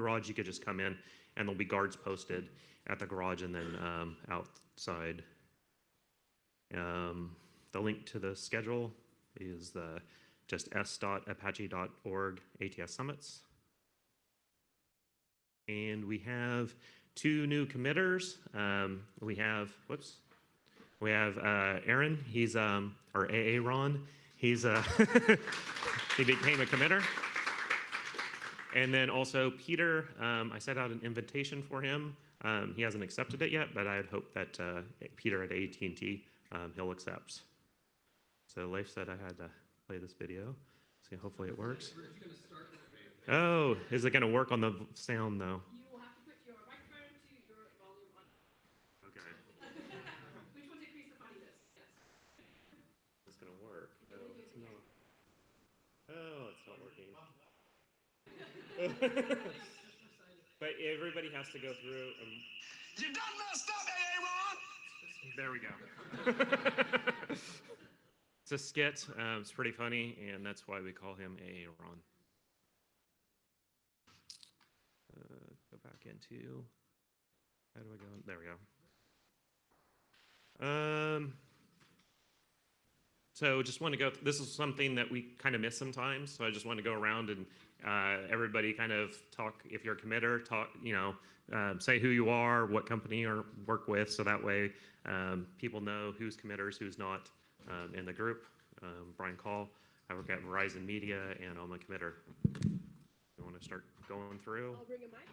garage, you could just come in, and there'll be guards posted at the garage and then outside. The link to the schedule is just s.apache.org ATS Summits. And we have 2 new committers. We have Aaron. He's or AA Ron. He's he became a committer. And then also Peter. I sent out an invitation for him. He hasn't accepted it yet, but I had hoped that Peter at AT&T he'll accept. So Leif said I had to play this video. So hopefully it works. Oh, is it going to work on the sound though? You will have to put your microphone to your volume on. Okay. Which will decrease the funniness. Yes. It's going to work. Oh, it's not. Oh, it's not working. But everybody has to go through. You done messed up, Aaron! There we go. It's a skit. It's pretty funny, and that's why we call him Aaron. Go back into. How do I go? There we go. So just want to go. This is something that we kind of miss sometimes. So I just want to go around and everybody kind of talk. If you're a committer, talk. Say who you are, what company you work with, so that way people know who's committers, who's not in the group. Brian Call, I work at Verizon Media, and I'm a committer. You want to start going through? I'll bring a mic.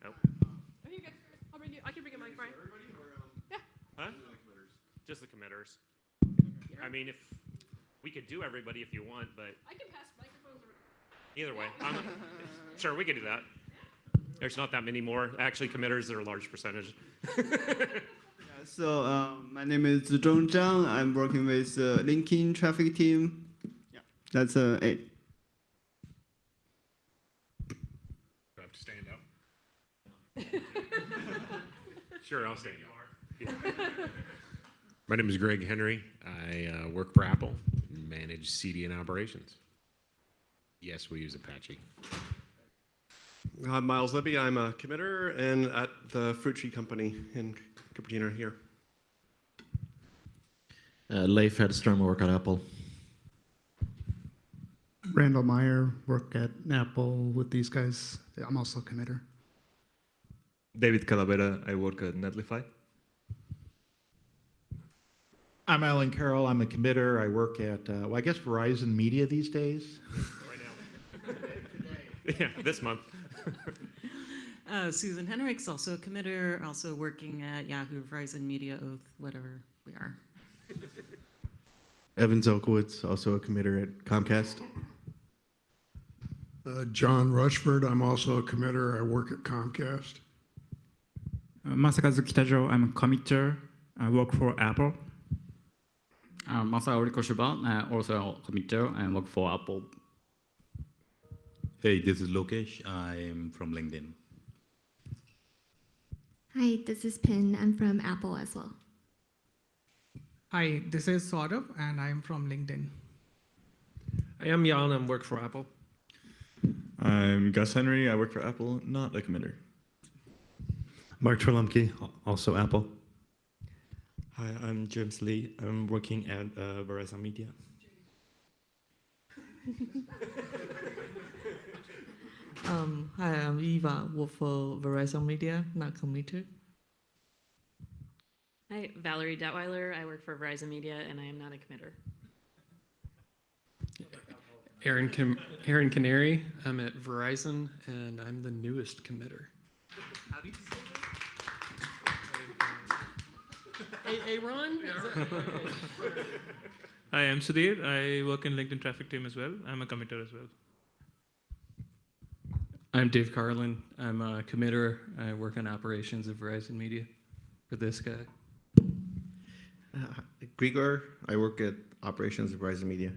Oh. Oh, you go. I can bring a mic, Brian. Yeah. Huh? Just the committers. I mean, if we could do everybody if you want, but I can pass microphones around. either way, sure, we could do that. There's not that many more. Actually, committers are a large percentage. So my name is Zhong Zhang. I'm working with LinkedIn traffic team. Yeah, that's it. Do I have to stand up? Sure, I'll stand up. My name is Greg Henry. I work for Apple, manage CDN operations. Yes, we use Apache. I'm Miles Libby. I'm a committer and at the Fruit Tree Company in Cupertino here. Leif Hedstrom, work at Apple. Randall Meyer, work at Apple with these guys. I'm also a committer. David Calavera, I work at Netlify. I'm Alan Carroll. I'm a committer. I work at, well, I guess Verizon Media these days. Right now. Yeah, this month. Susan Henricks, also a committer, also working at Yahoo, Verizon Media, Oath, whatever we are. Evan Zolkowitz, also a committer at Comcast. John Rushford, I'm also a committer. I work at Comcast. Masakazu Kitajo, I'm a committer. I work for Apple. Masaori Koshiba, also a committer and work for Apple. Hey, this is Lokesh. I'm from LinkedIn. Hi, this is Pin. I'm from Apple as well. Hi, this is Saurav, and I'm from LinkedIn. I am Jan and work for Apple. I'm Gus Henry. I work for Apple, not a committer. Mark Trolumke, also Apple. Hi, I'm James Lee. I'm working at Verizon Media. Hi, I'm Eva, work for Verizon Media, not committer. Hi, Valerie Detweiler. I work for Verizon Media, and I am not a committer. Aaron Canary. I'm at Verizon, and I'm the newest committer. How do you say that? Aaron? Hi, I'm Sudhir. I work in LinkedIn traffic team as well. I'm a committer as well. I'm Dave Carlin. I'm a committer. I work on operations at Verizon Media for this guy. Grigor, I work at operations at Verizon Media.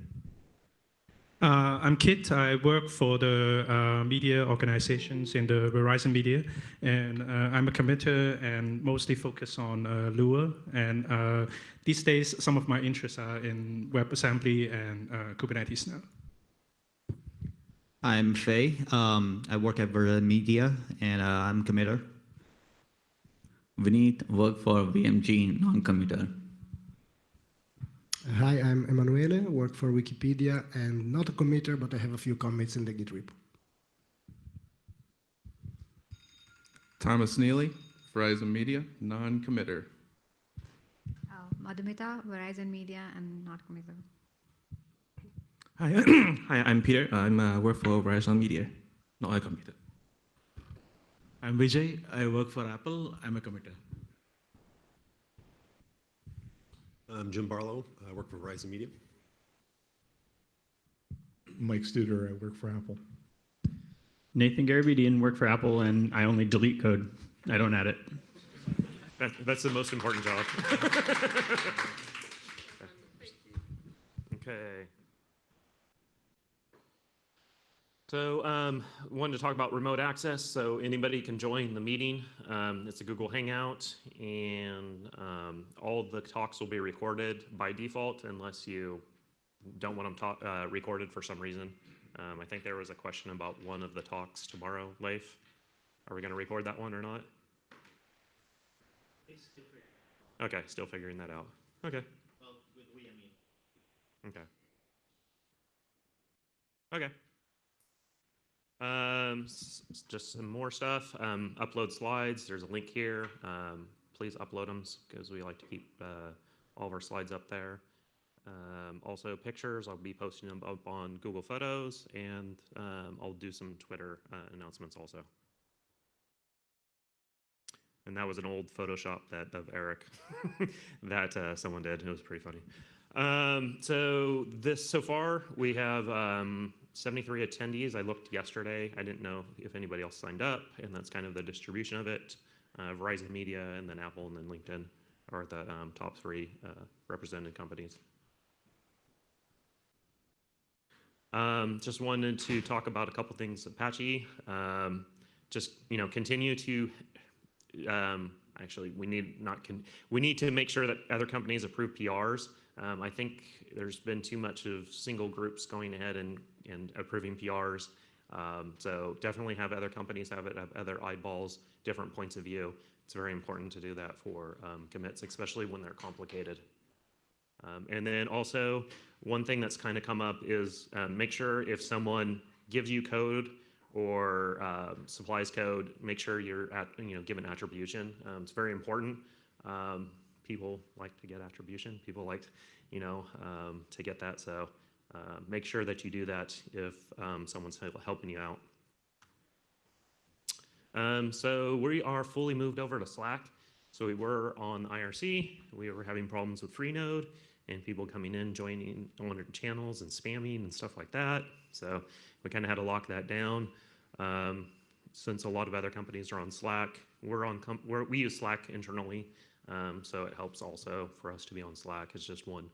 I'm Kit. I work for the media organizations in the Verizon Media, and I'm a committer and mostly focus on Lua. And these days, some of my interests are in WebAssembly and Kubernetes now. I'm Faye. I work at Verizon Media, and I'm committer. Vineet, work for VMG, non-commuter. Hi, I'm Emanuele, work for Wikipedia, and not a committer, but I have a few commits in the Git repo. Thomas Neely, Verizon Media, non-committer. Madhumita, Verizon Media, and not committer. Hi, hi, I'm Peter. I'm work for Verizon Media, not a committer. I'm Vijay. I work for Apple. I'm a committer. I'm Jim Barlow. I work for Verizon Media. Mike Studer, I work for Apple. Nathan Garabedian, work for Apple, and I only delete code. I don't add it. That's the most important job. Okay. So wanted to talk about remote access. So anybody can join the meeting. It's a Google Hangout, and all of the talks will be recorded by default unless you don't want them recorded for some reason. I think there was a question about one of the talks tomorrow, Leif. Are we going to record that one or not? Okay, still figuring that out. Okay. Well, with we, I mean. Okay. Okay. Just some more stuff. Upload slides. There's a link here. Please upload them because we like to keep all of our slides up there. Also pictures. I'll be posting them up on Google Photos, and I'll do some Twitter announcements also. And that was an old Photoshop of Eric that someone did. It was pretty funny. So far we have 73 attendees. I looked yesterday. I didn't know if anybody else signed up, and that's kind of the distribution of it. Verizon Media, and then Apple, and then LinkedIn are the top 3 represented companies. Just wanted to talk about a couple things. Apache, just continue to. Actually, we need to make sure that other companies approve PRs. I think there's been too much of single groups going ahead and approving PRs. So definitely have other companies have other eyeballs, different points of view. It's very important to do that for commits, especially when they're complicated. And then also, one thing that's kind of come up is make sure if someone gives you code or supplies code, make sure you're given attribution. It's very important. People like to get attribution. People like to get that. So make sure that you do that if someone's helping you out. So we are fully moved over to Slack. So we were on IRC. We were having problems with Freenode and people coming in, joining on our channels and spamming and stuff like that. So we kind of had to lock that down. Since a lot of other companies are on Slack, we use Slack internally, so it helps also for us to be on Slack. It's just one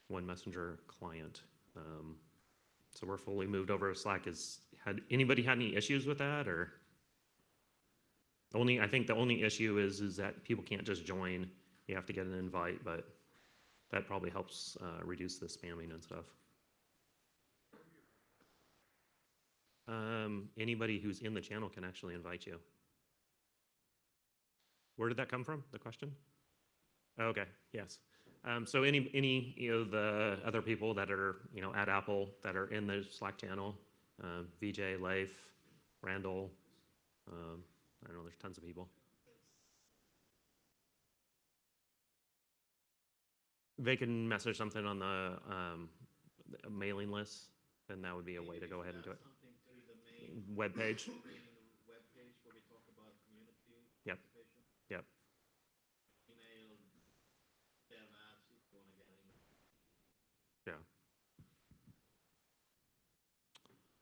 messenger client. So we're fully moved over to Slack. Had anybody had any issues with that, or? I think the only issue is that people can't just join. You have to get an invite, but that probably helps reduce the spamming and stuff. Anybody who's in the channel can actually invite you. Where did that come from, the question? Okay, yes. So any the other people that are at Apple that are in the Slack channel, VJ, Leif, Randall, I don't know, there's tons of people. They can message something on the mailing list, then that would be a way to go ahead and do it. Web page. Yep. Yep.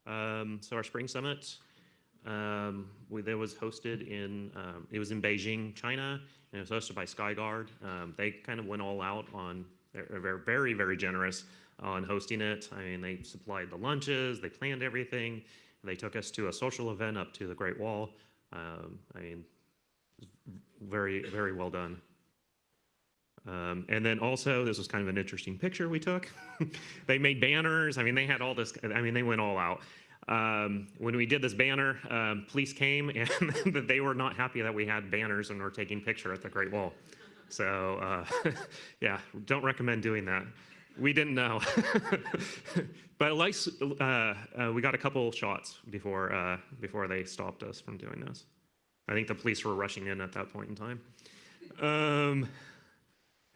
Yeah. So our Spring Summit, that was hosted it was in Beijing, China, and it was hosted by SkyGuard. They kind of went all out on, they're very, very generous on hosting it. I mean, they supplied the lunches, they planned everything. They took us to a social event up to the Great Wall. I mean, very, very well done. And then also, this was kind of an interesting picture we took. They made banners. I mean, they had all this. I mean, they went all out. when we did this banner, police came and they were not happy that we had banners and were taking picture at the Great Wall. So yeah, don't recommend doing that. We didn't know. But at least we got a couple shots before they stopped us from doing this. I think the police were rushing in at that point in time.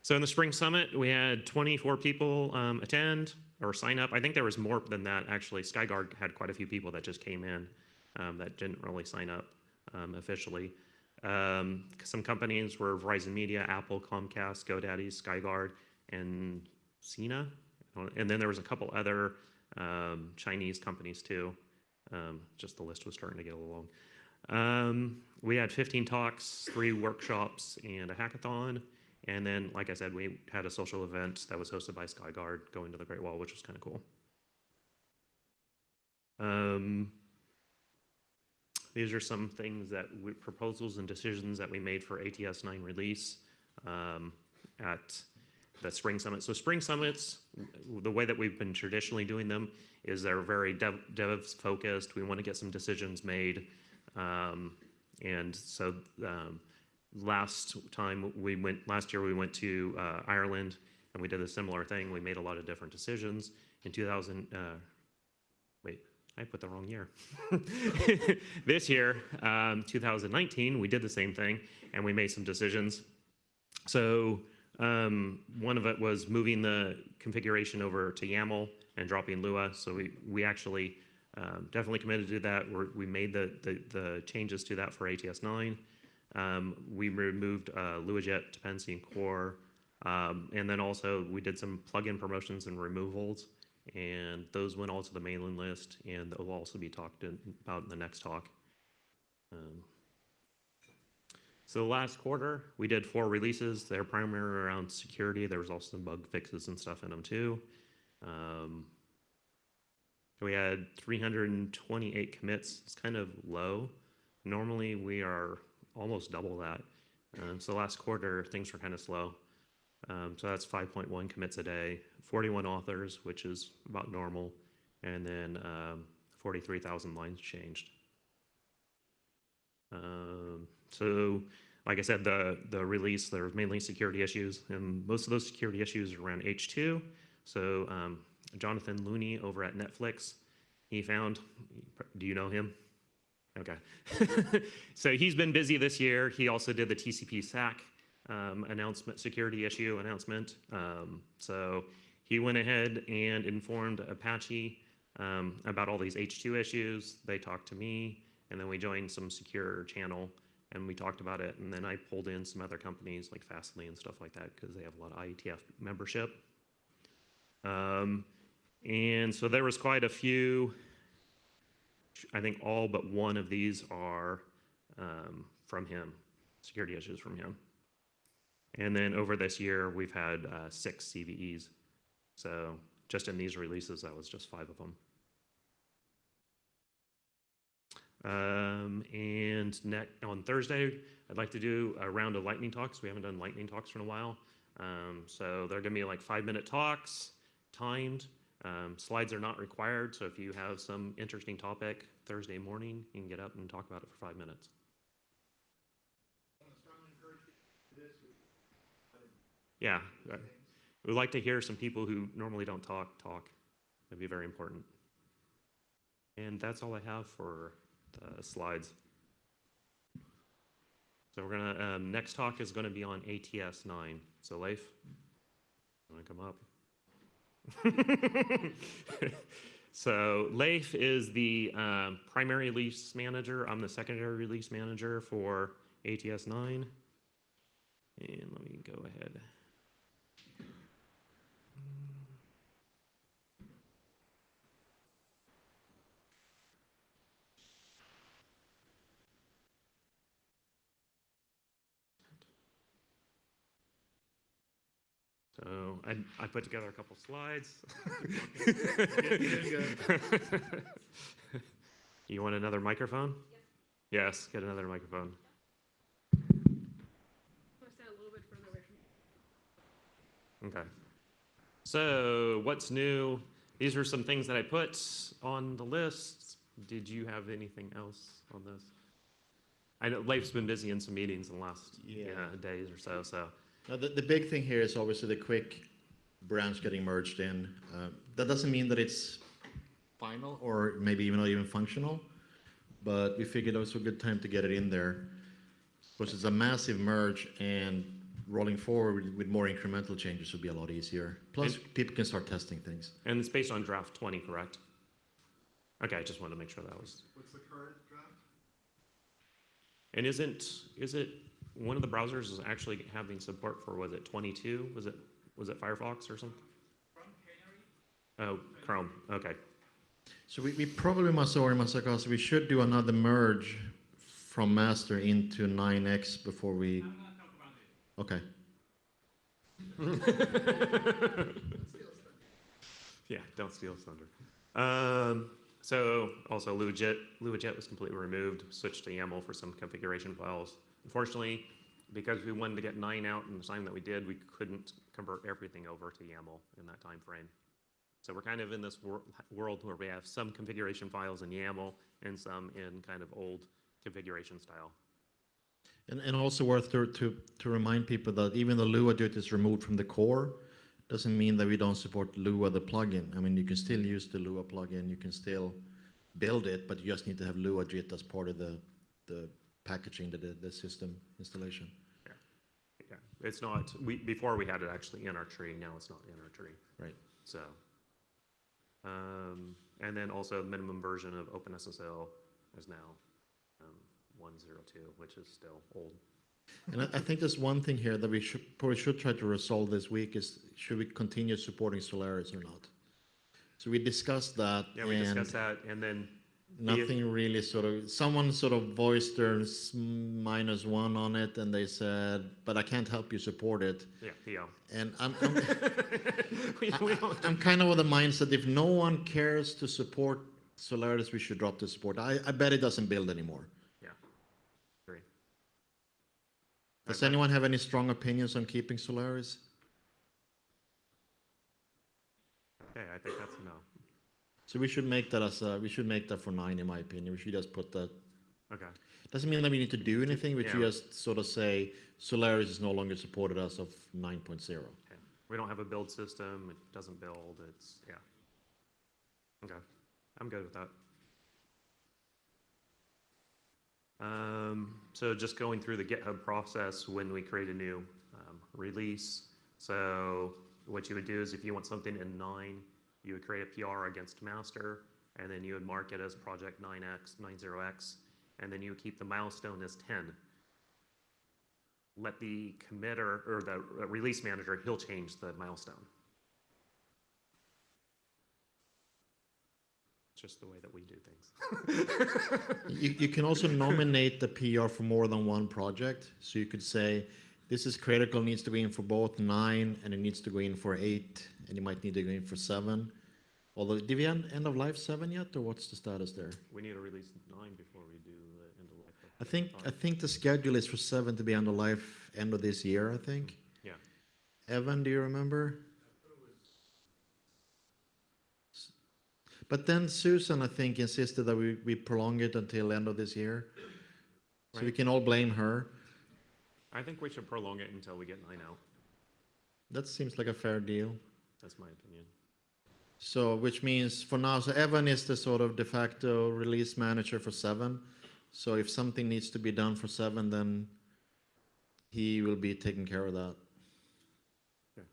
So in the Spring Summit, we had 24 people attend or sign up. I think there was more than that, actually. SkyGuard had quite a few people that just came in that didn't really sign up officially. Some companies were Verizon Media, Apple, Comcast, GoDaddy, SkyGuard, and Sina. And then there was a couple other Chinese companies too. Just the list was starting to get a little long. We had 15 talks, 3 workshops, and a hackathon. And then, like I said, we had a social event that was hosted by SkyGuard going to the Great Wall, which was kind of cool. These are some things proposals and decisions that we made for ATS 9 release at the Spring Summit. So Spring Summits, the way that we've been traditionally doing them is they're very devs focused. We want to get some decisions made. And so last year we went to Ireland and we did a similar thing. We made a lot of different decisions. In I put the wrong year. This year, 2019, we did the same thing and we made some decisions. So one of it was moving the configuration over to YAML and dropping Lua. So we actually definitely committed to that. We made the changes to that for ATS 9. We removed LuaJet dependency and core. And then also we did some plugin promotions and removals. And those went all to the mailing list, and they'll also be talked about in the next talk. So last quarter, we did 4 releases. They're primarily around security. There was also some bug fixes and stuff in them too. We had 328 commits. It's kind of low. Normally, we are almost double that. So last quarter, things were kind of slow. So that's 5.1 commits a day, 41 authors, which is about normal, and then 43,000 lines changed. So like I said, the release, there was mainly security issues, and most of those security issues are around H2. So Jonathan Looney over at Netflix, he found, do you know him? Okay. So he's been busy this year. He also did the TCP SAC announcement, security issue announcement. So he went ahead and informed Apache about all these H2 issues. They talked to me, and then we joined some secure channel, and we talked about it. And then I pulled in some other companies like Fastly and stuff like that because they have a lot of IETF membership. And so there was quite a few. I think all but one of these are from him, security issues from him. And then over this year, we've had 6 CVEs. So just in these releases, that was just 5 of them. And on Thursday, I'd like to do a round of lightning talks. We haven't done lightning talks in a while. So they're going to be like 5-minute talks, timed. Slides are not required. So if you have some interesting topic Thursday morning, you can get up and talk about it for 5 minutes. Yeah, we'd like to hear some people who normally don't talk. That'd be very important. And that's all I have for the slides. So we're gonna, next talk is gonna be on ATS 9. So Leif, you wanna come up? So Leif is the primary release manager. I'm the secondary release manager for ATS 9. And let me go ahead. So I put together a couple slides. You want another microphone? Yes, get another microphone. Okay. So what's new? These are some things that I put on the list. Did you have anything else on this? I know Leif's been busy in some meetings in the last days or so. So Now, the big thing here is obviously the quick branch getting merged in. That doesn't mean that it's final or maybe even not even functional, but we figured it was a good time to get it in there because it's a massive merge, and rolling forward with more incremental changes would be a lot easier. Plus, people can start testing things. And it's based on draft 20, correct? Okay, I just wanted to make sure that was. What's the current draft? And is it one of the browsers is actually having support for, was it 22? Was it Firefox or something? Oh, Chrome. Okay. So we probably must also we should do another merge from master into 9x before we. Okay. Yeah, don't steal thunder. So also LuaJet was completely removed, switched to YAML for some configuration files. Unfortunately, because we wanted to get 9 out in the time that we did, we couldn't convert everything over to YAML in that time frame. So we're kind of in this world where we have some configuration files in YAML and some in kind of old configuration style. And also worth to remind people that even though LuaJet is removed from the core, doesn't mean that we don't support Lua the plugin. I mean, you can still use the Lua plugin, you can still build it, but you just need to have LuaJet as part of the packaging, the system installation. Yeah, it's not. Before we had it actually in our tree. Now it's not in our tree. Right. So, and then also minimum version of OpenSSL is now 1.02, which is still old. And I think there's one thing here that we probably should try to resolve this week is, should we continue supporting Solaris or not? So we discussed that. Yeah, we discussed that, and then nothing really someone voiced their -1 on it, and they said, but I can't help you support it. Yeah, PO. And I'm kind of of the mindset, if no one cares to support Solaris, we should drop the support. I bet it doesn't build anymore. Yeah, agree. Does anyone have any strong opinions on keeping Solaris? Okay, I think that's a no. So we should make that for 9, in my opinion. We should just put that. Okay. Doesn't mean that we need to do anything. We Yeah. should just say Solaris is no longer supported as of 9.0. Okay. We don't have a build system. It doesn't build. Yeah. Okay, I'm good with that. So just going through the GitHub process when we create a new release. So what you would do is if you want something in 9, you would create a PR against master, and then you would mark it as project 9x, 90x, and then you would keep the milestone as 10. Let the committer or the release manager, he'll change the milestone. Just the way that we do things. You can also nominate the PR for more than one project. So you could say, this is critical, needs to go in for both 9, and it needs to go in for 8, and you might need to go in for 7. Although, did we end of life 7 yet, or what's the status there? We need to release 9 before we do the end of life. I think the schedule is for 7 to be end of life end of this year, I think. Yeah. Evan, do you remember? But then Susan, I think, insisted that we prolong it until end of this year. So we can all blame her. I think we should prolong it until we get 9 out. That seems like a fair deal. That's my opinion. So, which means for now, so Evan is the de facto release manager for 7. So if something needs to be done for 7, then he will be taking care of that. Okay.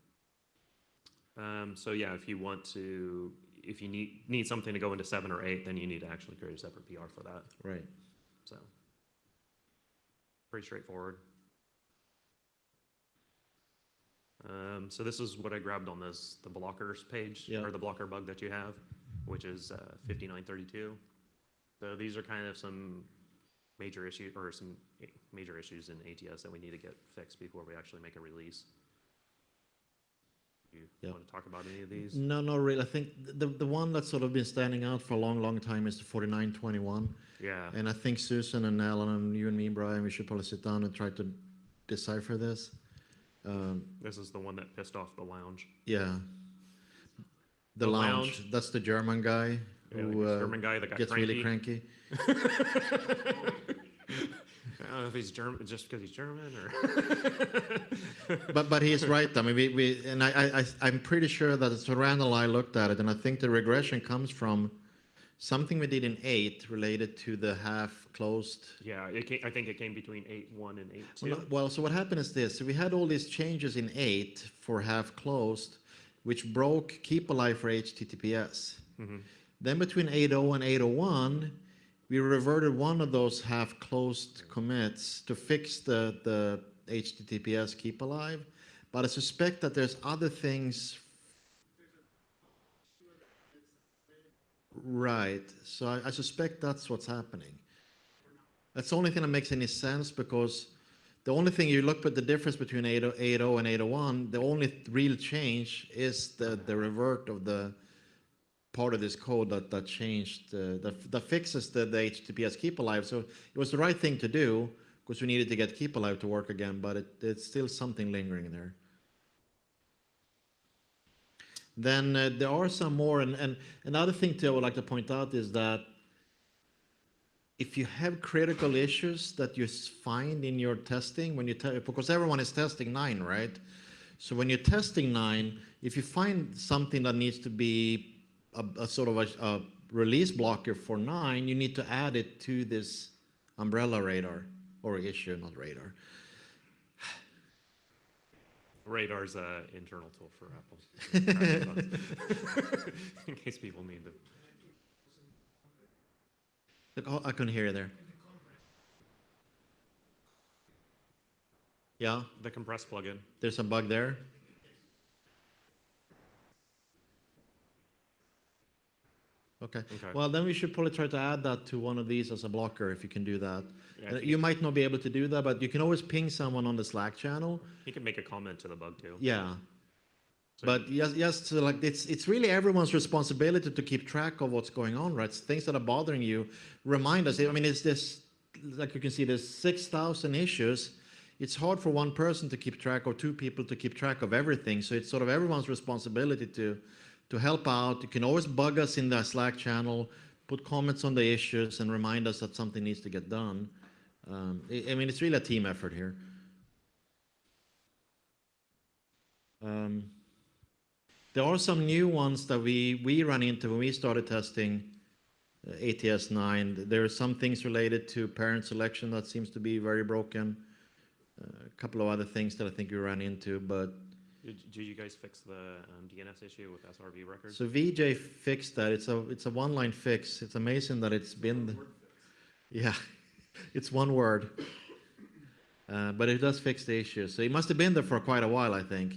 So yeah, if you need something to go into 7 or 8, then you need to actually create a separate PR for that. Right. So pretty straightforward. So this is what I grabbed on the blockers page, or the blocker bug that you have, which is 5932. So these are kind of some major issues in ATS that we need to get fixed before we actually make a release. You want to talk about any of these? No, not really. I think the one that's been standing out for a long, long time is the 4921. Yeah. And I think Susan and Alan and you and me, Brian, we should probably sit down and try to decipher this. This is the one that pissed off the lounge. Yeah. The lounge. That's the German guy. Yeah, like who this German guy that got gets really cranky. I don't know if he's German just because he's German or. But he's right. I mean, I'm pretty sure that so Randall and I looked at it, and I think the regression comes from something we did in 8 related to the half closed. Yeah, I think it came between 8.1 and 8.2. Well, so what happened is this: so we had all these changes in 8 for half closed, which broke keep alive for HTTPS. Mhm. Then between 8.0 and 8.01, we reverted one of those half closed commits to fix the HTTPS keep alive. But I suspect that there's other things. Right. So I suspect that's what's happening. That's the only thing that makes any sense, because the only thing you look at the difference between 8.0 and 8.01, the only real change is the revert of the part of this code that changed, that fixes the HTTPS keep alive. So it was the right thing to do because we needed to get keep alive to work again, but it's still something lingering there. Then there are some more, and another thing too I would like to point out is that if you have critical issues that you find in your testing, when you because everyone is testing 9, right? So when you're testing 9, if you find something that needs to be a sort of a release blocker for 9, you need to add it to this umbrella radar or issue, not radar. Radar's an internal tool for Apple. In case people need to. Look, I couldn't hear you there. Yeah? The compress plugin. There's a bug there? Okay. Well, then we should probably try to add that to one of these as a blocker if you can do that. Yeah, You might not be able to do that, but you can always ping someone on the Slack channel. You can make a comment to the bug too. Yeah. So But yes, so like it's really everyone's responsibility to keep track of what's going on, right? Things that are bothering you, remind us. I mean, it's this, like you can see, there's 6,000 issues. It's hard for one person to keep track, or 2 people to keep track of everything. So it's sort of everyone's responsibility to help out. You can always bug us in the Slack channel, put comments on the issues, and remind us that something needs to get done. I mean, it's really a team effort here. There are some new ones that we ran into when we started testing ATS 9. There are some things related to parent selection that seems to be very broken. A couple of other things that I think we ran into, but Did you guys fix the DNS issue with SRV records? so VJ fixed that. It's a one-line fix. It's amazing that it's been. Yeah, it's one word, but it does fix the issue. So it must have been there for quite a while, I think,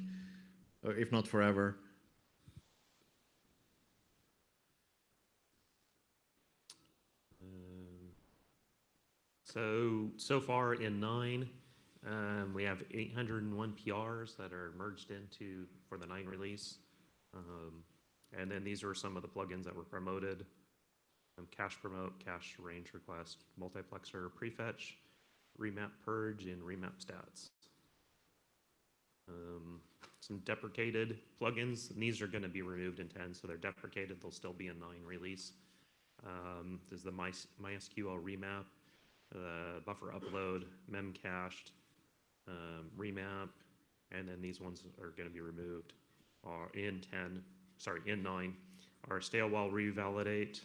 or if not forever. So far in 9, we have 801 PRs that are merged into for the 9 release. And then these are some of the plugins that were promoted. Cache promote, cache range request, multiplexer prefetch, remap purge, and remap stats. Some deprecated plugins, and these are going to be removed in 10, so they're deprecated. They'll still be in 9 release. There's the MySQL remap, buffer upload, memcached, remap, and then these ones are going to be removed in 9, are stale while revalidate,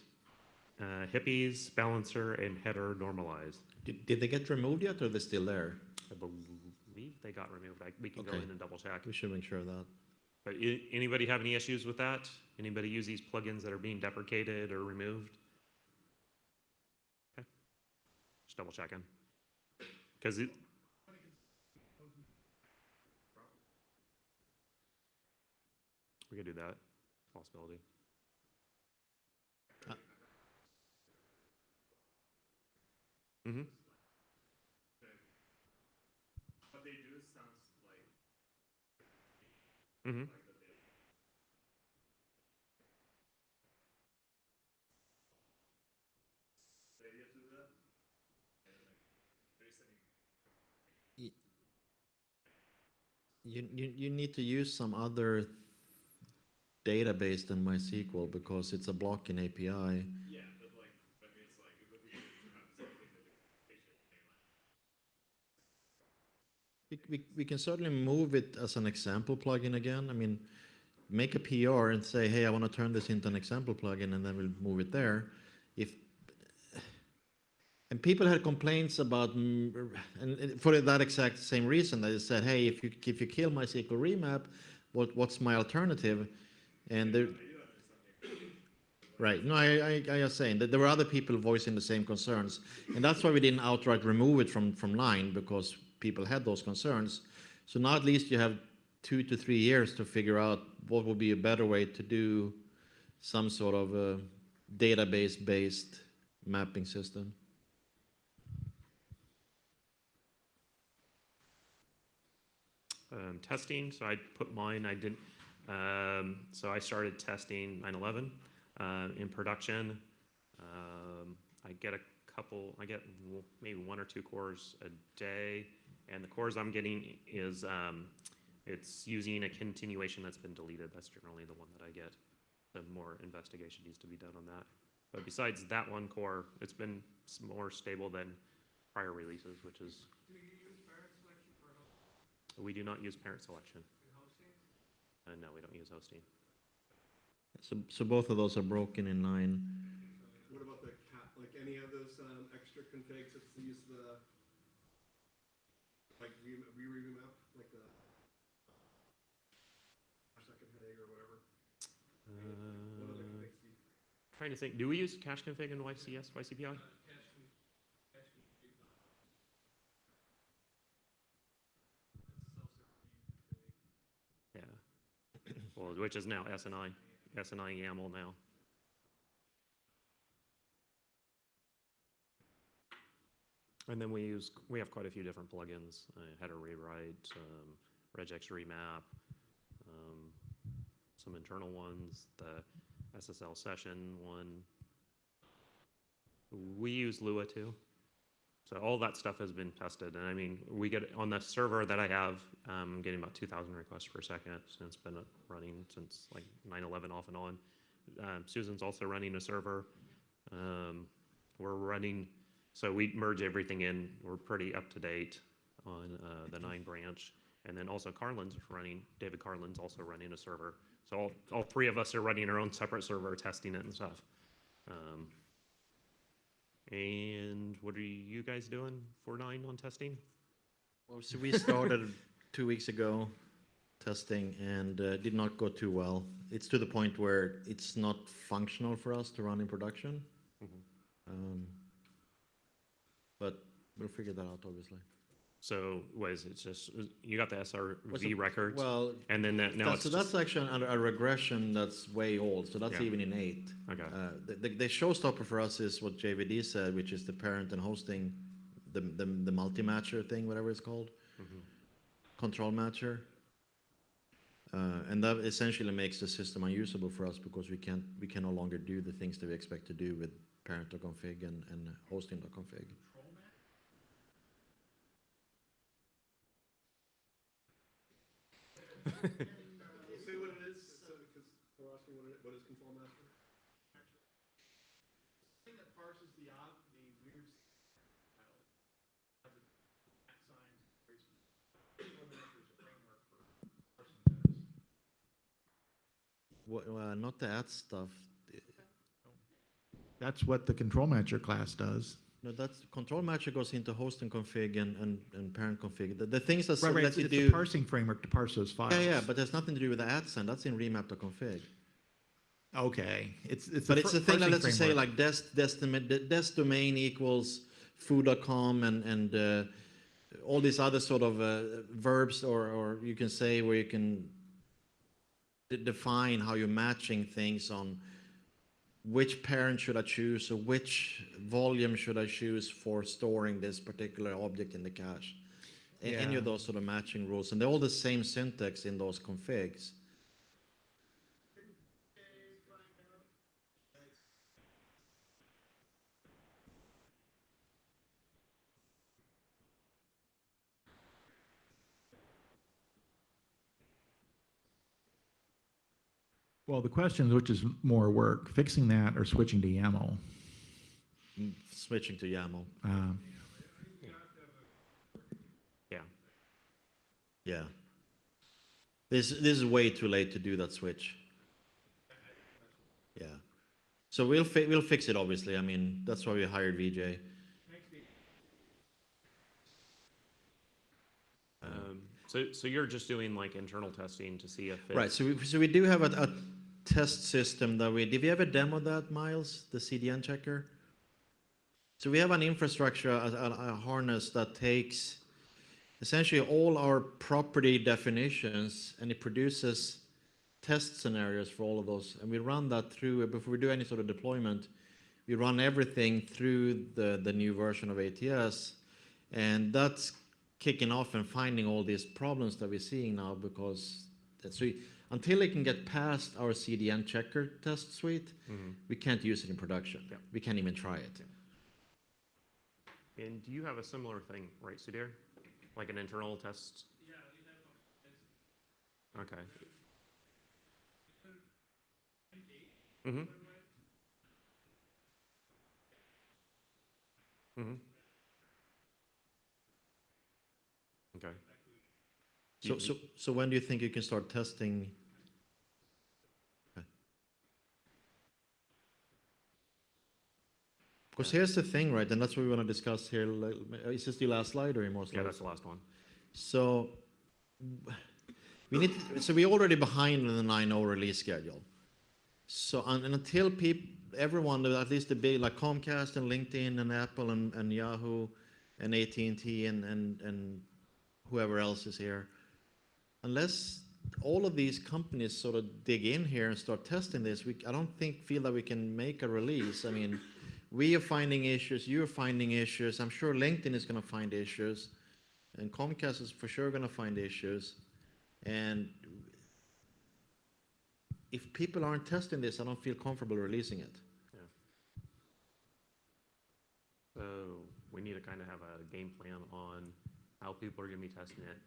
hippies, balancer, and header normalize. Did they get removed yet, or are they still there? I believe they got removed. We can go in and double check. We should make sure of that. But anybody have any issues with that? Anybody use these plugins that are being deprecated or removed? Okay. Just double checking. Because it. We could do that. Possibility. Mm-hmm. What they do sounds like. Mm-hmm. You need to use some other database than MySQL because it's a block in API. Yeah, but like, I mean, it's like, it would be good to have something that the patient We can certainly move it as an example plugin again. I mean, make a PR and say, hey, I want to turn this into an example plugin, and then we'll move it there. And people had complaints about, and for that exact same reason, they said, hey, if you kill MySQL remap, what's my alternative? And there, right. No, I was saying that there were other people voicing the same concerns, and that's why we didn't outright remove it from line, because people had those concerns. So now at least you have 2 to 3 years to figure out what would be a better way to do some sort of a database-based mapping system. Testing, so I put mine, I did, so I started testing 9/11 in production. I get maybe 1 or 2 cores a day, and the cores I'm getting is, it's using a continuation that's been deleted. That's generally the one that I get. The more investigation needs to be done on that. But besides that one core, it's been more stable than prior releases, which is. We do not use parent selection. No, we don't use hosting. So both of those are broken in 9. What about the like any of those extra configs that use the like remap, like the second headache or whatever? What other configs do you? Trying to think, do we use cache config in YCS, YCPI? Yeah. Well, which is now SNI YAML now. And then we have quite a few different plugins, header rewrite, regex remap, some internal ones, the SSL session one. We use Lua too. So all that stuff has been tested. And I mean, we get on the server that I have, getting about 2,000 requests per second. And it's been running since like 9/11 off and on. Susan's also running a server. We're running, so we merge everything in. We're pretty up to date on the 9 branch. And then also David Carlin's also running a server. So all 3 of us are running our own separate server, testing it and stuff. And what are you guys doing for 9 on testing? Well, so we started 2 weeks ago testing, and did not go too well. It's to the point where it's not functional for us to run in production. But we'll figure that out, obviously. So what is it? Just you got the SRV records? Well, and then that's actually a regression that's way old. So that's even in 8. Okay. The showstopper for us is what JVD said, which is the parent and hosting, the multi-matcher thing, whatever it's called, control matcher, and that essentially makes the system unusable for us because we can no longer do the things that we expect to do with parent.config and hosting.config. Say what it is, because they're asking what is control master? Thing that parses the weird Not the at stuff. That's what the control matcher class does. No, that's control matcher goes into host and config and parent config. The things that Right, let you it's do. a parsing framework to parse those files. Yeah, but there's nothing to do with the adsend. That's in remap.config. Okay, it's But it's the thing that lets you say like des domain equals foo.com and all these other sort of verbs, or you can say where you can define how you're matching things on which parent should I choose or which volume should I choose for storing this particular object in the cache. Any of those sort of matching rules. And they're all the same syntax in those configs. Well, the question is which is more work, fixing that or switching to YAML? Switching to YAML. Yeah. Yeah. This is way too late to do that switch. Yeah. So we'll fix it, obviously. I mean, that's why we hired VJ. So you're just doing like internal testing to see if it's... Right. So we do have a test system that did we ever demo that, Miles, the CDN checker? So we have an infrastructure, a harness that takes essentially all our property definitions and it produces test scenarios for all of those. And we run that through, before we do any sort of deployment, we run everything through the new version of ATS. And that's kicking off and finding all these problems that we're seeing now because until it can get past our CDN checker test suite, we can't use it in production. Yeah. We can't even try it. Yeah. And do you have a similar thing, right, Sudhir? Like an internal test? Okay. Mm-hmm. Mm-hmm. Okay. So when do you think you can start testing? Because here's the thing, right? And that's what we want to discuss here. Is this the last slide or any more slides? Yeah, that's the last one. So we're already behind in the 9.0 release schedule. So until everyone, at least the big like Comcast and LinkedIn and Apple and Yahoo and AT&T and whoever else is here, unless all of these companies sort of dig in here and start testing this, I don't feel that we can make a release. I mean, we are finding issues, you're finding issues. I'm sure LinkedIn is going to find issues, and Comcast is for sure going to find issues. And if people aren't testing this, I don't feel comfortable releasing it. Yeah. So we need to kind of have a game plan on how people are going to be testing it,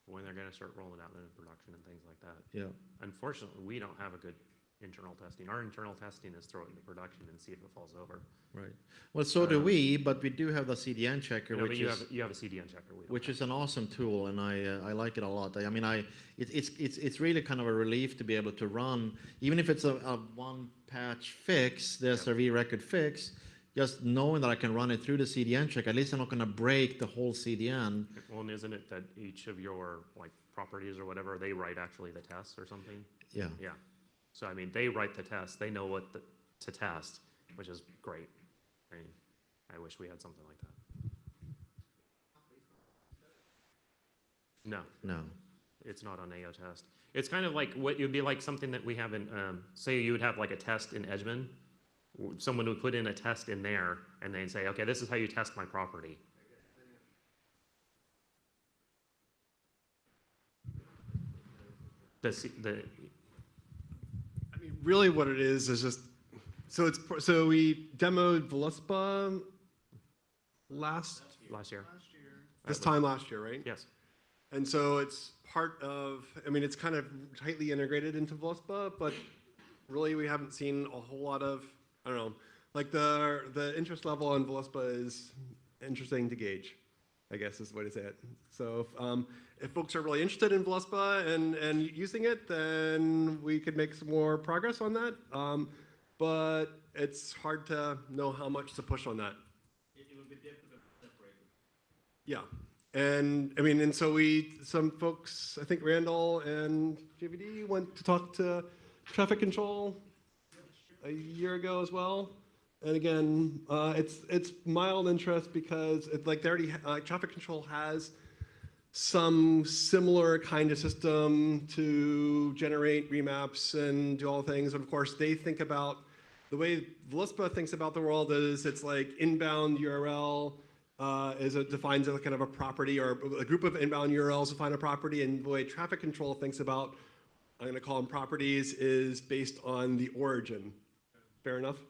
when they're going to start rolling out into production and things like that. Yeah. Unfortunately, we don't have a good internal testing. Our internal testing is throw it into production and see if it falls over. Right. Well, so do we, but we do have the CDN checker, No, which you is have a CDN checker, which is an awesome tool, and I like it a lot. I mean, it's really kind of a relief to be able to run, even if it's a one patch fix, the SRV record fix. Just knowing that I can run it through the CDN check, at least I'm not going to break the whole CDN. Well, and isn't it that each of your like properties or whatever, they write actually the tests or something? Yeah. Yeah. So I mean, they write the test. They know what to test, which is great. I mean, I wish we had something like that. No. No. It's not on AO test. It's kind of like what it would be like something that we have in, say you would have like a test in Edgeman. Someone would put in a test in there and they'd say, okay, this is how you test my property. I mean, really what it is just, so we demoed Velispa last year. This time last year, right? Yes. And so it's part of, I mean, it's kind of tightly integrated into Velispa, but really we haven't seen a whole lot of, I don't know, like the interest level on Velispa is interesting to gauge, I guess is the way to say it. So if folks are really interested in Velispa and using it, then we could make some more progress on that. But it's hard to know how much to push on that. It will be difficult to separate it. Yeah. And I mean, and so some folks, I think Randall and JVD went to talk to traffic control a year ago as well. And again, it's mild interest because like they already traffic control has some similar kind of system to generate remaps and do all things. And of course, they think about the way Velispa thinks about the world is it's like inbound URL defines a kind of a property, or a group of inbound URLs define a property, and the way traffic control thinks about, I'm going to call them properties, is based on the origin. Fair enough?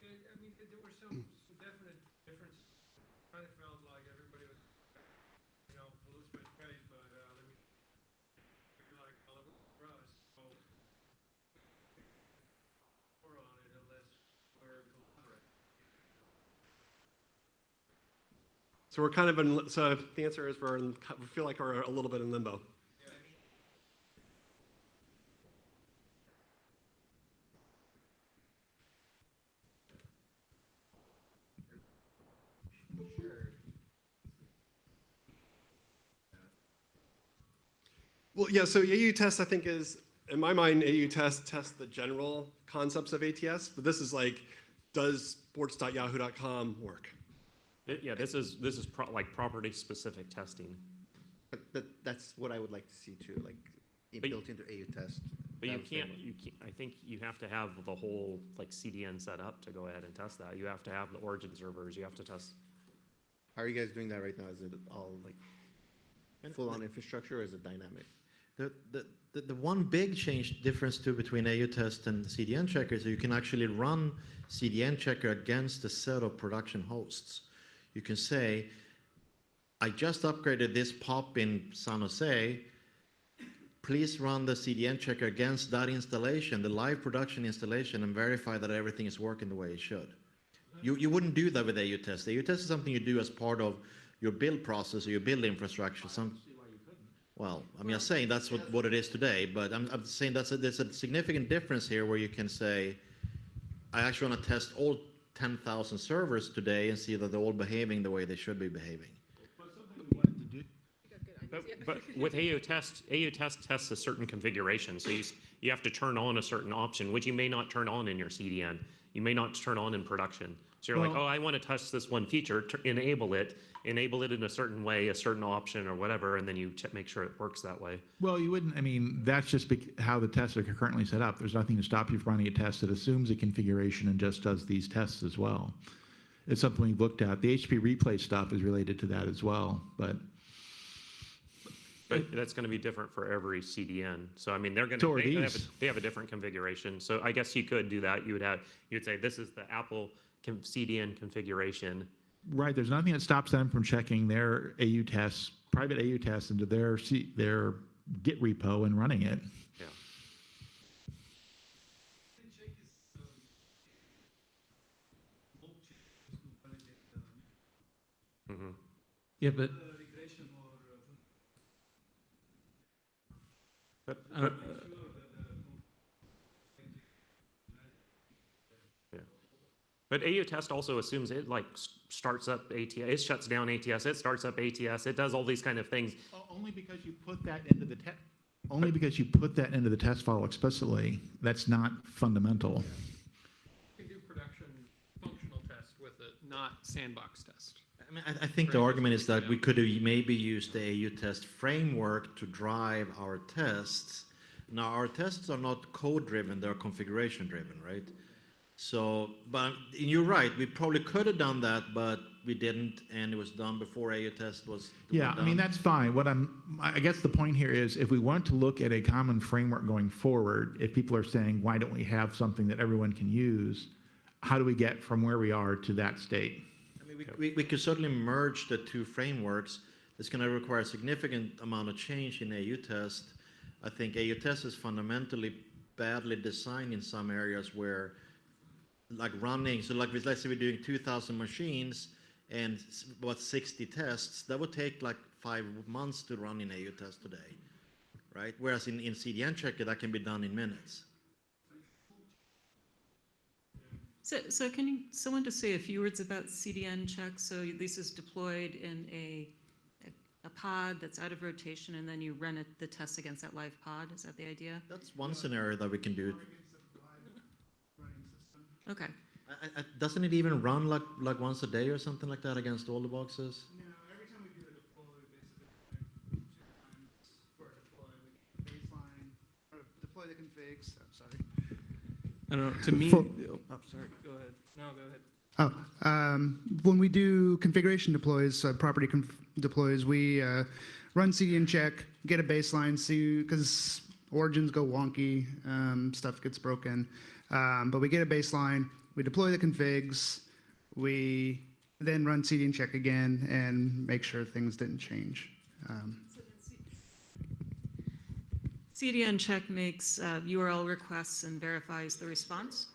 I mean, there were some definite differences. Kind of felt like everybody was, you know, Elizabeth praised, but let me like for us. So So we're kind of in, so the answer is we feel like we're a little bit in limbo. Well, yeah, so AU test, I think, is, in my mind, AU tests the general concepts of ATS, but this is like, does sports.yahoo.com work? Yeah, this is like property-specific testing. But that's what I would like to see too, like built into AU test. But you can't, I think you have to have the whole like CDN set up to go ahead and test that. You have to have the origin servers, you have to test. How are you guys doing that right now? Is it all like full-on infrastructure, or is it dynamic? The one big difference too between AU test and CDN checker is that you can actually run CDN checker against a set of production hosts. You can say, I just upgraded this POP in San Jose. Please run the CDN checker against that installation, the live production installation, and verify that everything is working the way it should. You wouldn't do that with AU test. AU test is something you do as part of your build process or your build infrastructure. Well, I'm just saying that's what it is today, but I'm saying there's a significant difference here where you can say, I actually want to test all 10,000 servers today and see that they're all behaving the way they should be behaving. But with AU test tests a certain configuration, so you have to turn on a certain option, which you may not turn on in your CDN. You may not turn on in production. So you're like, oh, I want to test this one feature, enable it in a certain way, a certain option or whatever, and then you make sure it works that way. Well, you wouldn't, I mean, that's just how the tests are currently set up. There's nothing to stop you from running a test that assumes a configuration and just does these tests as well. It's something we've looked at. The HP replay stuff is related to that as well, but that's going to be different for every CDN. So I mean, they have a different configuration. So I guess you could do that. You would say this is the Apple CDN configuration. Right. There's nothing that stops them from checking their AU tests, private AU tests, into their Git repo and running it. Yeah. Mm-hmm. Yeah, but But AU test also assumes it like starts up ATS, it shuts down ATS, it starts up ATS, it does all these kind of things. Only because you put that into the test. Only because you put that into the test file explicitly. That's not fundamental. You can do production functional test with it, not sandbox test. I mean, I think the argument is that we could have maybe used the AU test framework to drive our tests. Now, our tests are not code-driven, they're configuration-driven, right? So, but you're right, we probably could have done that, but we didn't, and it was done before AU test was Yeah, I mean, that's fine. I guess the point here is if we want to look at a common framework going forward, if people are saying, why don't we have something that everyone can use, how do we get from where we are to that state? I mean, we could certainly merge the two frameworks. It's going to require a significant amount of change in AU test. I think AU test is fundamentally badly designed in some areas where, like running, so like let's say we're doing 2,000 machines and about 60 tests, that would take like 5 months to run in AU test today, right? Whereas in CDN checker, that can be done in minutes. So can you, someone just say a few words about CDN check? So this is deployed in a pod that's out of rotation, and then you run the test against that live pod. Is that the idea? That's one scenario that we can do. Okay. Doesn't it even run like once a day or something like that against all the boxes? No, every time we do a deploy, we basically 2 times for a deploy, we baseline, or deploy the configs. I'm sorry. I don't know. To me, sorry. Go ahead. No, go ahead. When we do configuration deploys, property deploys, we run CDN check, get a baseline, see, because origins go wonky, stuff gets broken. But we get a baseline, we deploy the configs, we then run CDN check again and make sure things didn't change. CDN check makes URL requests and verifies the response?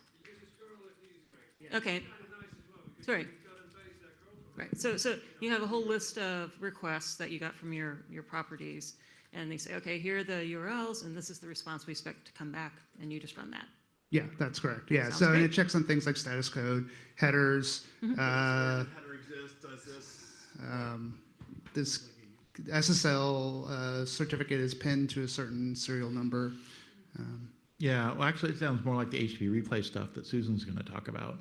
Okay. Sorry. Right, so you have a whole list of requests that you got from your properties, and they say, okay, here are the URLs, and this is the response we expect to come back, and you just run that. Yeah, that's correct. Yeah, Sounds so and great. it checks on things like status code, headers, Header exists, does this? this SSL certificate is pinned to a certain serial number. Yeah, well, actually, it sounds more like the HP replay stuff that Susan's going to talk about.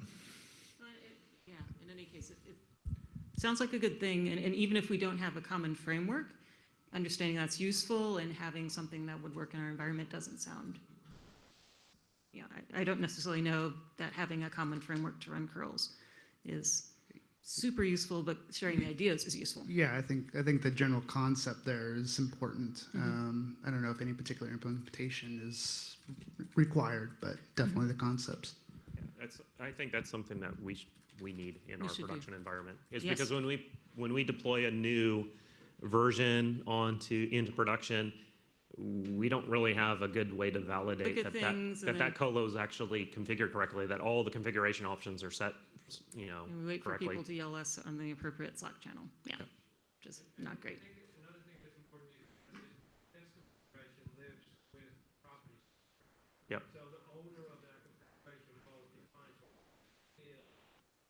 Yeah, in any case, it sounds like a good thing, and even if we don't have a common framework, understanding that's useful and having something that would work in our environment doesn't sound, yeah, I don't necessarily know that having a common framework to run curls is super useful, but sharing the ideas is useful. Yeah, I think the general concept there is important. I don't know if any particular implementation is required, but definitely the concepts. Yeah, I think that's something that we need in We our should do. production environment. Is Yes. because when we deploy a new version into production, we don't really have a good way to validate Look at things and then- that colo is actually configured correctly, that all the configuration options are set, And we wait for correctly. people to yell us on the appropriate Slack channel. Yeah, which is not great. Another thing that's important is test configuration lives with properties. Yep. So the owner of that configuration calls defines what.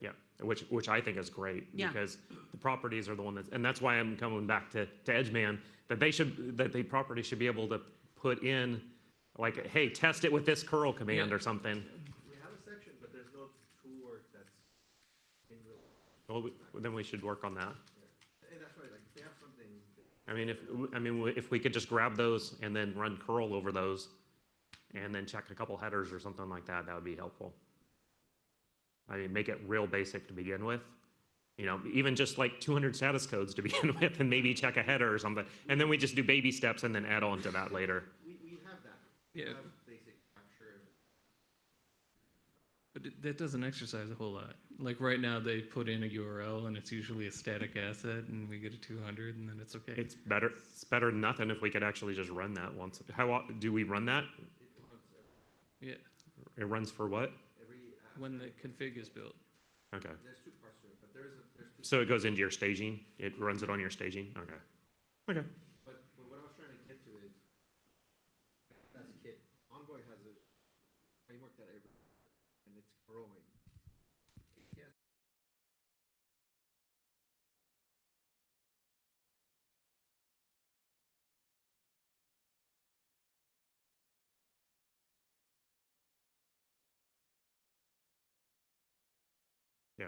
Yeah, which I think is great, Yeah. because the properties are the one and that's why I'm coming back to Edgeman, that the property should be able to put in, like, hey, test it with this curl command or something. We have a section, but there's no tool work that's in real. Well, then we should work on that. And that's right, like, if they have something. If we could just grab those and then run curl over those, and then check a couple headers or something like that, that would be helpful. Make it real basic to begin with. Even just like 200 status codes to begin with, and maybe check a header or something, and then we just do baby steps and then add on to that later. We have that. Yeah. We have basic capture. But that doesn't exercise a whole lot. Like right now, they put in a URL and it's usually a static asset, and we get a 200, and then it's okay. It's better than nothing if we could actually just run that once. How do we run that? Yeah. It runs for what? When the config is built. Okay. There's two parts to it, but there's two. So it goes into your staging? It runs it on your staging? Okay. Okay. But what I was trying to get to is, that's Kit. Envoy has a framework that and it's growing. ATS. Yeah.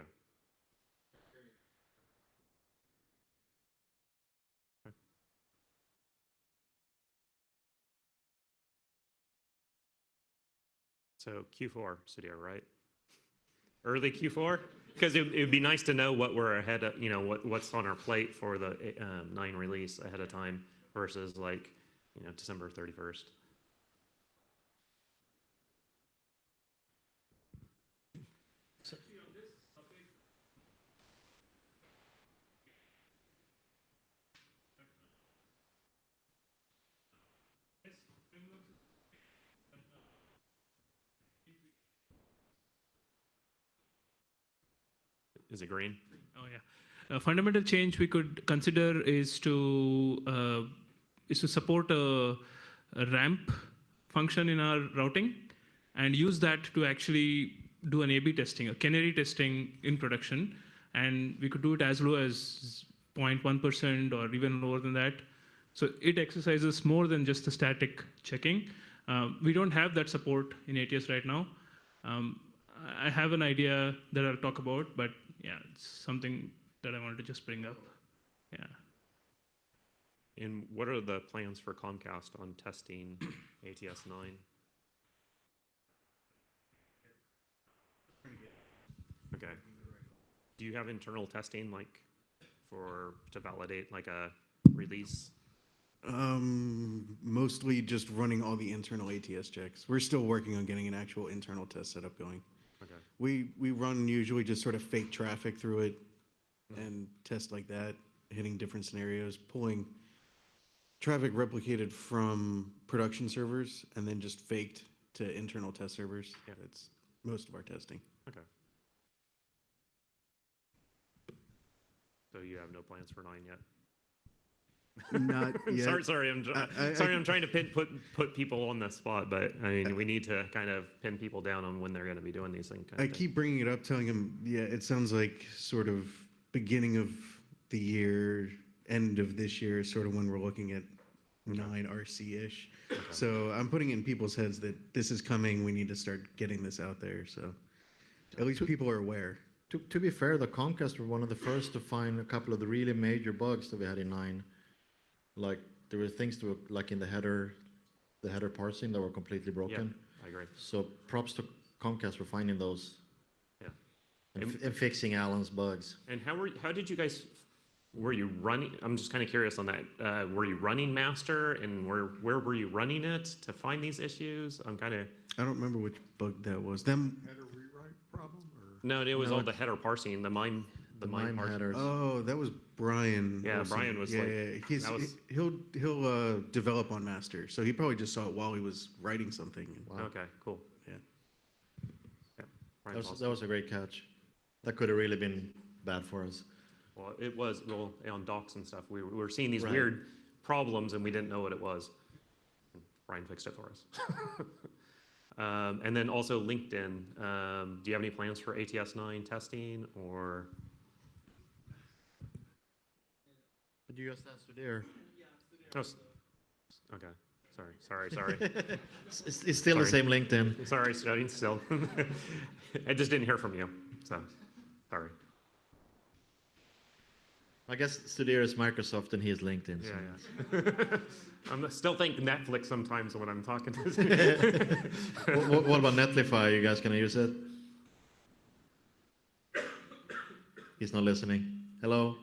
So Q4 studio, right? Early Q4? Because it would be nice to know what we're ahead of, what's on our plate for the 9 release ahead of time versus like, December 31st. Is it green? Oh yeah. A fundamental change we could consider is to support a ramp function in our routing, and use that to actually do an A/B testing, a canary testing in production, and we could do it as low as 0.1% or even lower than that. So it exercises more than just the static checking. We don't have that support in ATS right now. I have an idea that I'll talk about, but yeah, it's something that I wanted to just bring up. Yeah. And what are the plans for Comcast on testing ATS 9? Okay. Do you have internal testing to validate like a release? Mostly just running all the internal ATS checks. We're still working on getting an actual internal test setup going. Okay. We run usually just sort of fake traffic through it and test like that, hitting different scenarios, pulling traffic replicated from production servers and then just faked to internal test servers. Yeah. That's most of our testing. Okay. So you have no plans for 9 yet? Not yet. Sorry, I'm trying to put people on the spot, but I mean, we need to kind of pin people down on when they're going to be doing these things. I keep bringing it up, telling him, yeah, it sounds like sort of beginning of the year, end of this year, is sort of when we're looking at 9 RC-ish. So I'm putting it in people's heads that this is coming, we need to start getting this out there, so at least people are aware. To be fair, the Comcast were one of the first to find a couple of the really major bugs that we had in 9. Like, there were things to, like in the header parsing that were completely broken. I agree. So props to Comcast for finding those. Yeah. And fixing Alan's bugs. And how did you guys, were you running, I'm just kind of curious on that. Were you running master, and where were you running it to find these issues? I don't remember which bug that was. Them. Header rewrite problem, or? No, it was all the header parsing, the mime parsing. headers. Oh, that was Brian. Yeah, Wilson. Brian was he'll develop on master, so he probably just saw it while he was writing something. Wow. Okay, cool. Yeah. That was a great catch. That could have really been bad for us. Well, it was, on docs and stuff, we were seeing these Right. weird problems and we didn't know what it was. Brian fixed it for us. And then also LinkedIn. Do you have any plans for ATS 9 testing, or? But you just asked there. Oh, okay. Sorry. It's still the same LinkedIn. Sorry, studying still. I just didn't hear from you, so sorry. I guess Studier is Microsoft and he is LinkedIn. So. Yeah. I'm still thinking Netflix sometimes when I'm talking to what about Netlify? You guys gonna use it? He's not listening. Hello?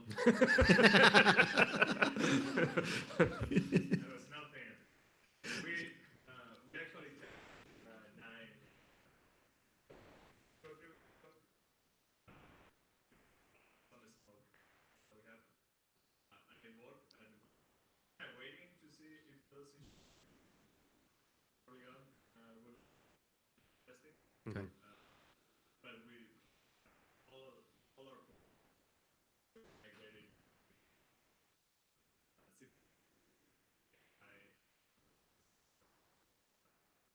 Okay. But we all our migrating.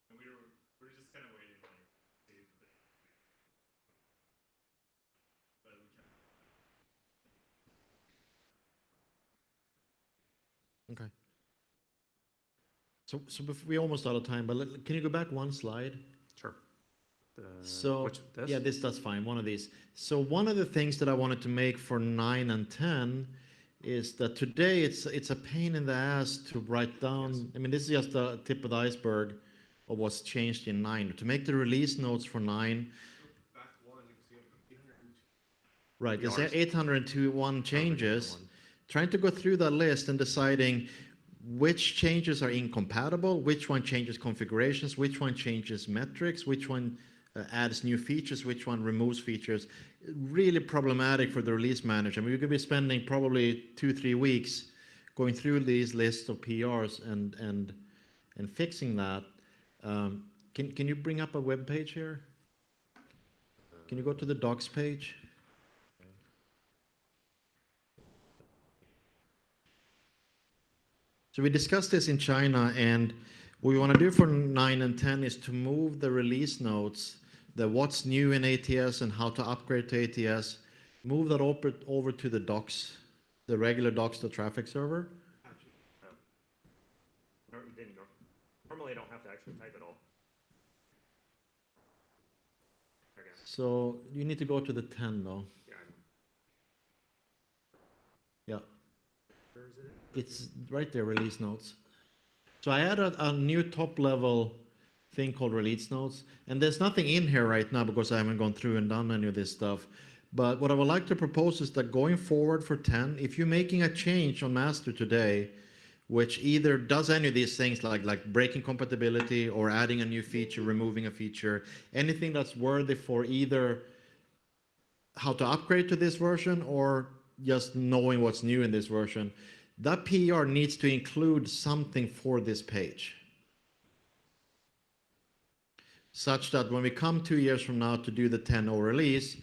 And we're just kind of waiting, like, see if but we can. Okay. So we're almost out of time, but can you go back one slide? Sure. That's fine. One of these. So one of the things that I wanted to make for 9 and 10 is that today it's a pain in the ass to write down. Yes. I mean, this is just the tip of the iceberg of what's changed in 9. To make the release notes for 9. Right, there's 802 changes. Trying to go through that list and deciding which changes are incompatible, which one changes configurations, which one changes metrics, which one adds new features, which one removes features. Really problematic for the release manager. I mean, we're going to be spending probably 2-3 weeks going through these lists of PRs and fixing that. Can you bring up a web page here? Can you go to the docs page? So we discussed this in China, and what we want to do for 9 and 10 is to move the release notes, the what's new in ATS and how to upgrade to ATS, move that over to the docs, the regular docs to traffic server. Normally I don't have to actually type it all. Okay. So you need to go to the 10 though. Yeah, I know. Yeah. Where is it? It's right there, release notes. So I added a new top level thing called release notes, and there's nothing in here right now because I haven't gone through and done any of this stuff. But what I would like to propose is that going forward for 10, if you're making a change on master today, which either does any of these things like breaking compatibility or adding a new feature, removing a feature, anything that's worthy for either how to upgrade to this version or just knowing what's new in this version, that PR needs to include something for this page. Such that when we come 2 years from now to do the 10.0 release,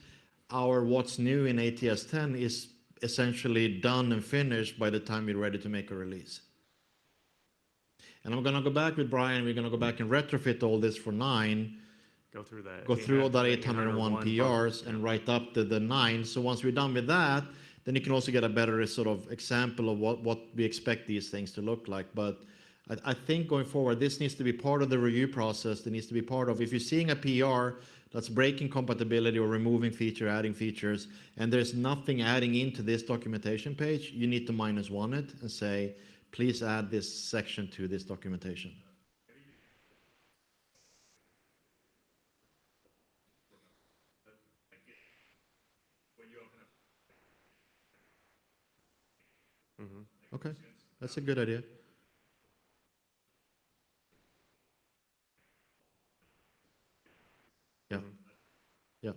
our what's new in ATS 10 is essentially done and finished by the time you're ready to make a release. And I'm going to go back with Brian. We're going to go back and retrofit all this for 9. Go through that. Go through all that 801 801 PRs and write up the 9. So once we're done with that, then you can also get a better sort of example of what we expect these things to look like. But I think going forward, this needs to be part of the review process. It needs to be part of, if you're seeing a PR that's breaking compatibility or removing feature, adding features, and there's nothing adding into this documentation page, you need to -1 it and say, please add this section to this documentation. Okay, that's a good idea. Yeah. Yeah.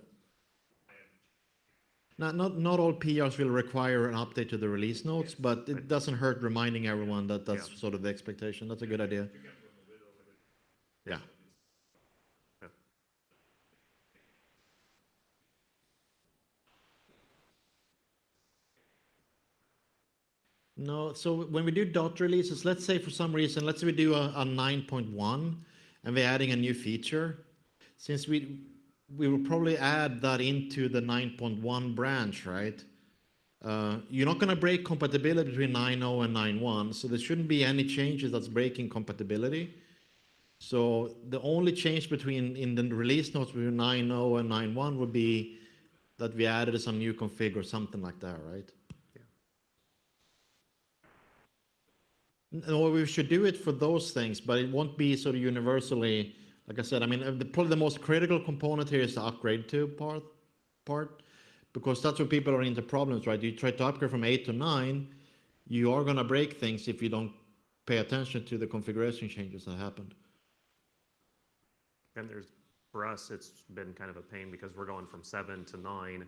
Not all PRs will require an update to the release notes, but it doesn't hurt reminding everyone that that's sort of the expectation. That's a good idea. Yeah. No, so when we do dot releases, let's say for some reason, let's say we do a 9.1 and we're adding a new feature. Since we will probably add that into the 9.1 branch, right? You're not going to break compatibility between 9.0 and 9.1, so there shouldn't be any changes that's breaking compatibility. So the only change in the release notes between 9.0 and 9.1 would be that we added some new config or something like that, right? No, we should do it for those things, but it won't be sort of universally. Like I said, I mean, probably the most critical component here is the upgrade to part, because that's where people are into problems, right? You try to upgrade from 8 to 9, you are going to break things if you don't pay attention to the configuration changes that happened. And for us, it's been kind of a pain because we're going from 7 to 9.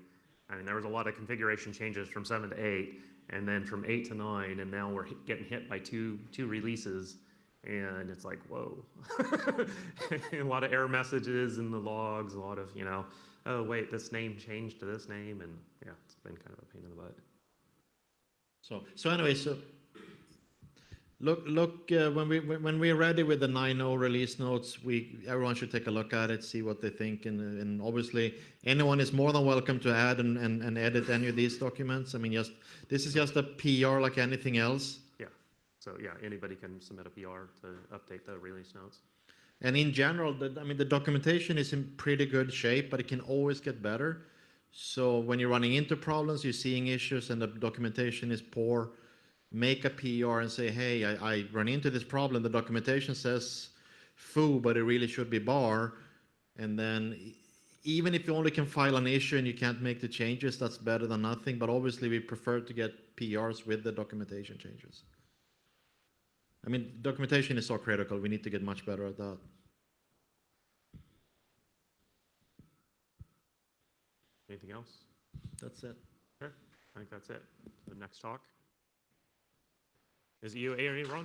I mean, there was a lot of configuration changes from 7 to 8, and then from 8 to 9, and now we're getting hit by two releases, and it's like, whoa. A lot of error messages in the logs, a lot of, oh, wait, this name changed to this name, and yeah, it's been kind of a pain in the butt. So anyway, look when we're ready with the 9.0 release notes, everyone should take a look at it, see what they think, and obviously anyone is more than welcome to add and edit any of these documents. I mean, this is just a PR like anything else. Yeah. So yeah, anybody can submit a PR to update the release notes. And in general, the documentation is in pretty good shape, but it can always get better. So when you're running into problems, you're seeing issues, and the documentation is poor, make a PR and say, hey, I run into this problem. The documentation says foo, but it really should be bar. And then even if you only can file an issue and you can't make the changes, that's better than nothing. But obviously, we prefer to get PRs with the documentation changes. I mean, documentation is so critical. We need to get much better at that. Anything else? That's it. Okay, I think that's it. The next talk. Is it you, Ron?